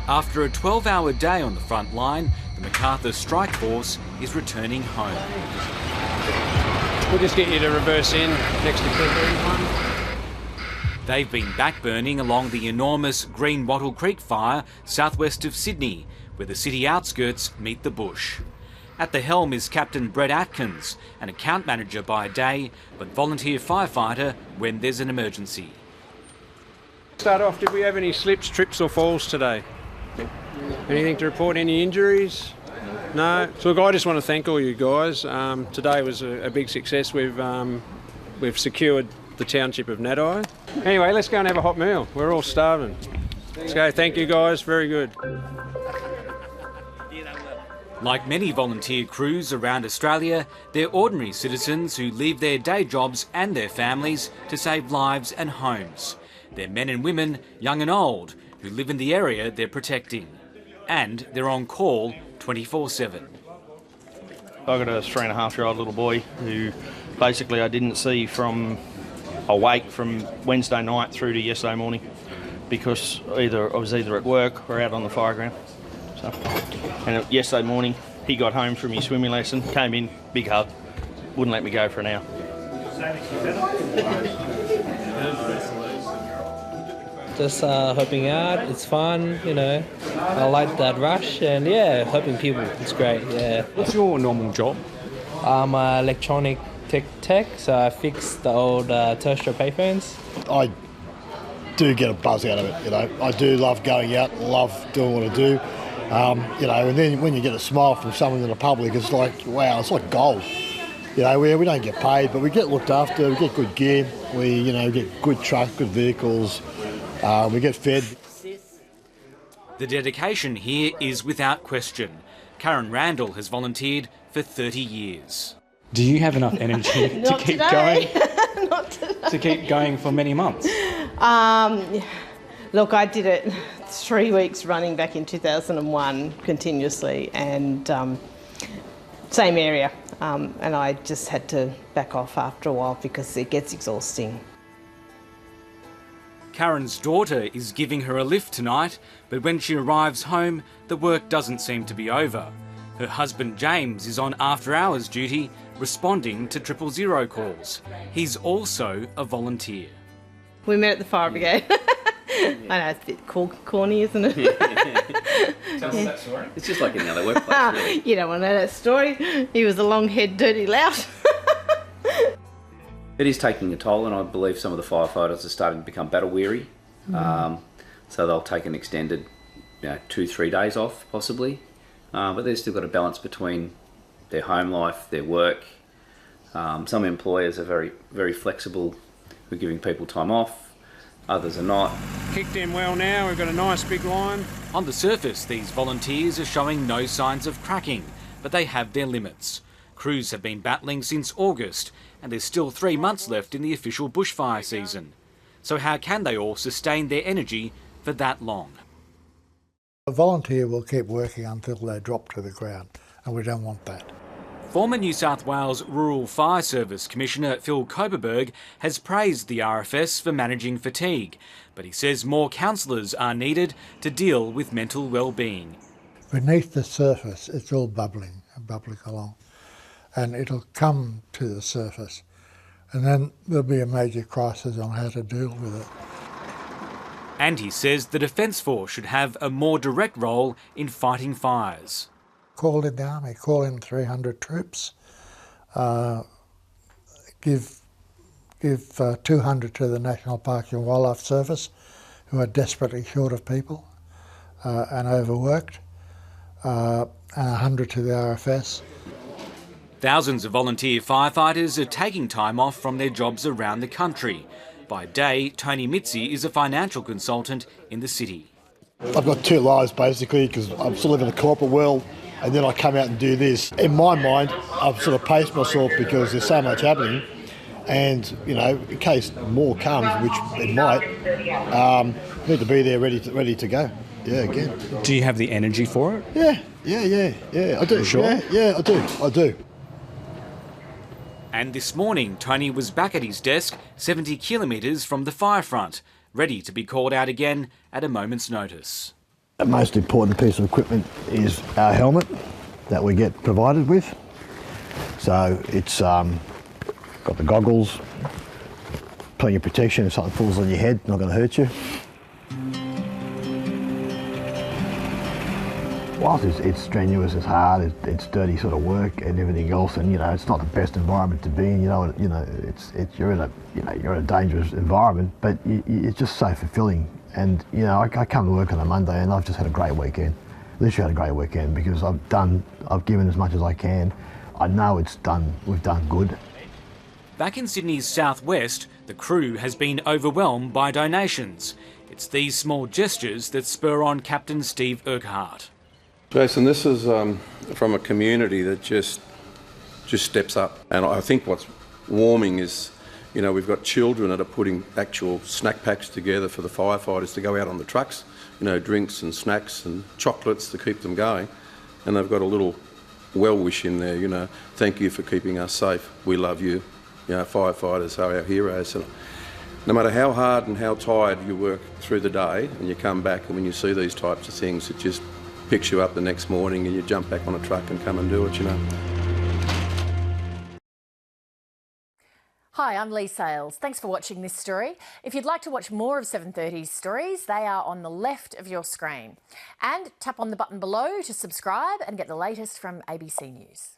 After a 12-hour day on the front line, the Macarthur Strike Force is returning home. We'll just get you to reverse in next to Keith. They've been backburning along the enormous Green Wattle Creek fire southwest of Sydney, where the city outskirts meet the bush. At the helm is Captain Brett Atkins, an account manager by day, but volunteer firefighter when there's an emergency. Start off, did we have any slips, trips or falls today? Anything to report, any injuries? No. So look, I just want to thank all you guys. Today was a big success. We've secured the township of Nadai. Anyway, let's go and have a hot meal. We're all starving. Let's go. Thank you guys, very good. Like many volunteer crews around Australia, they're ordinary citizens who leave their day jobs and their families to save lives and homes. They're men and women, young and old, who live in the area they're protecting. And they're on call 24/7. I've got a 3.5-year-old little boy who basically I didn't see from awake from Wednesday night through to yesterday morning because I was either at work or out on the fire ground. So, and yesterday morning he got home from his swimming lesson, came in, big hug, wouldn't let me go for an hour. Just helping out, it's fun, you know. I like that rush and yeah, helping people, it's great, yeah. What's your normal job? I'm an electronic tech, so I fix the old terrestrial payphones. I do get a buzz out of it, you know. I do love going out, love doing what I do. You know, and then when you get a smile from someone in the public, it's like, wow, it's like gold. You know, we don't get paid, but we get looked after, we get good gear, we, you know, get good trucks, good vehicles, we get fed. The dedication here is without question. Karen Randall has volunteered for 30 years. Do you have enough energy to keep going? Not today. To keep going for many months? Look, I did it 3 weeks running back in 2001 continuously and same area. And I just had to back off after a while because it gets exhausting. Karen's daughter is giving her a lift tonight, but when she arrives home, the work doesn't seem to be over. Her husband James is on after-hours duty, responding to 000 calls. He's also a volunteer. We met at the fire brigade. I know, it's a bit corny, isn't it? Tell us that story. It's just like any other workplace, really. You don't want to know that story. He was a long-haired, dirty lout. It is taking a toll, and I believe some of the firefighters are starting to become battle weary. So they'll take an extended 2-3 days off, possibly. But they've still got a balance between their home life, their work. Some employers are very, very flexible with giving people time off. Others are not. Kicked in well now, we've got a nice big line. On the surface, these volunteers are showing no signs of cracking, but they have their limits. Crews have been battling since August, and there's still 3 months left in the official bushfire season. So how can they all sustain their energy for that long? A volunteer will keep working until they drop to the ground, and we don't want that. Former New South Wales Rural Fire Service Commissioner Phil Koberberg has praised the RFS for managing fatigue, but he says more counsellors are needed to deal with mental well-being. Beneath the surface, it's all bubbling along, and it'll come to the surface, and then there'll be a major crisis on how to deal with it. And he says the Defence Force should have a more direct role in fighting fires. Call in the army, call in 300 troops, give 200 to the National Park and Wildlife Service, who are desperately short of people and overworked, and 100 to the RFS. Thousands of volunteer firefighters are taking time off from their jobs around the country. By day, Tony Mitzi is a financial consultant in the city. I've got 2 lives basically because I'm still living in the corporate world and then I come out and do this. In my mind, I've sort of paced myself because there's so much happening and, you know, in case more comes, which it might, need to be there ready to go. Yeah, again. Do you have the energy for it? Yeah, I do. Sure? Yeah, I do. And this morning, Tony was back at his desk 70 kilometres from the fire front, ready to be called out again at a moment's notice. The most important piece of equipment is our helmet that we get provided with. So it's got the goggles, plenty of protection. If something falls on your head, not going to hurt you. Whilst it's strenuous, it's hard, it's dirty sort of work and everything else, and it's not the best environment to be in. You're in a dangerous environment, but it's just so fulfilling. And I come to work on a Monday and I've just had a great weekend. Literally had a great weekend because I've given as much as I can. I know we've done good. Back in Sydney's southwest, the crew has been overwhelmed by donations. It's these small gestures that spur on Captain Steve Urquhart. Jason, this is from a community that just steps up. And I think what's warming is, we've got children that are putting actual snack packs together for the firefighters to go out on the trucks, drinks and snacks and chocolates to keep them going. And they've got a little well-wish in there, thank you for keeping us safe. We love you. Firefighters are our heroes. And no matter how hard and how tired you work through the day and you come back and when you see these types of things, it just picks you up the next morning and you jump back on a truck and come and do it, Hi, I'm Lee Sales. Thanks for watching this story. If you'd like to watch more of 730's stories, they are on the left of your screen. And tap on the button below to subscribe and get the latest from ABC News.